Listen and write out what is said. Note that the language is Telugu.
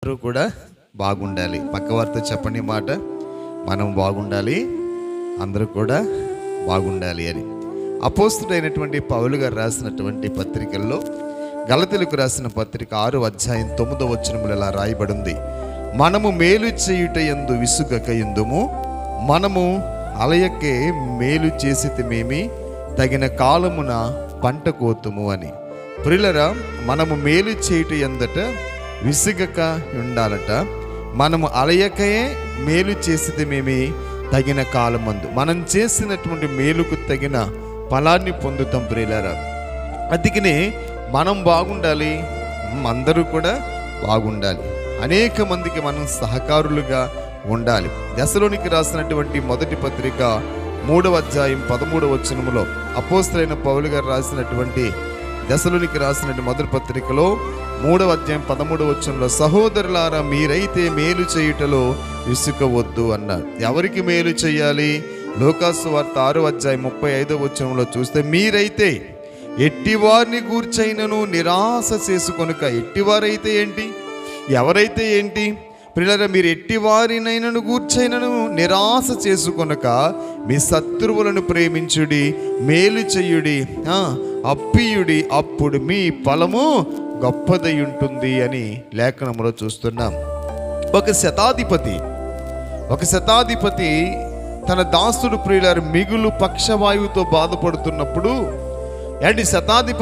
అందరూ కూడా బాగుండాలి. పక్కవారితో చెప్పండి మాట, మనం బాగుండాలి, అందరూ కూడా బాగుండాలి అని. అపోస్తుడైనటువంటి పౌలు గారు రాసినటువంటి పత్రికల్లో గలతీయులకు రాసిన పత్రిక 6వ అధ్యాయం 9వ వచనములో ఇలా రాయబడింది: మనము మేలు చేయుట యందు విసుగక యుందుము, మనము అలయకే మేలు చేసితిమేమి, తగిన కాలమున పంట కోతుము అని. ప్రియులరా, మనము మేలు చేయుట యందట విసుగక ఉండాలట, మనము అలయకే మేలు చేసితిమేమి, తగిన కాలమందు మనం చేసినటువంటి మేలుకు తగిన ఫలాన్ని పొందుతాం. ప్రియులరా, అందుకనే మనం బాగుండాలి, అందరూ కూడా బాగుండాలి, అనేక మందికి మనం సహకారులుగా ఉండాలి. దశలోనికి రాసినటువంటి మొదటి పత్రిక 3వ అధ్యాయం 13వ వచనములో అపోస్తలుడైన పౌలు గారు రాసినటువంటి దశలోనికి రాసినటువంటి మొదటి పత్రికలో 3వ అధ్యాయం 13వ వచనంలో, సహోదరులారా మీరైతే మేలు చేయుటలో విసుకవద్దు అన్నారు. ఎవరికి మేలు చేయాలి? లూకాసు వార్త 6వ అధ్యాయం 35వ వచనంలో చూస్తే, మీరైతే ఎట్టివారిని గూర్చైనను నిరాశ చేసుకొనుక. ఎట్టివారైతే ఏంటి? ఎవరైతే ఏంటి? ప్రియులారా, మీరు ఎట్టివారినైనను గూర్చైనను నిరాశ చేసుకొనక మీ శత్రువులను ప్రేమించుడి, మేలు చెయ్యుడి, అప్పియుడి, అప్పుడు మీ ఫలము గొప్పదై ఉంటుంది అని లేఖనంలో చూస్తున్నాం. ఒక శతాధిపతి తన దాసుడు ప్రియులారు మిగులు పక్షవాయువుతో బాధపడుతున్నప్పుడు, శతాధిపతి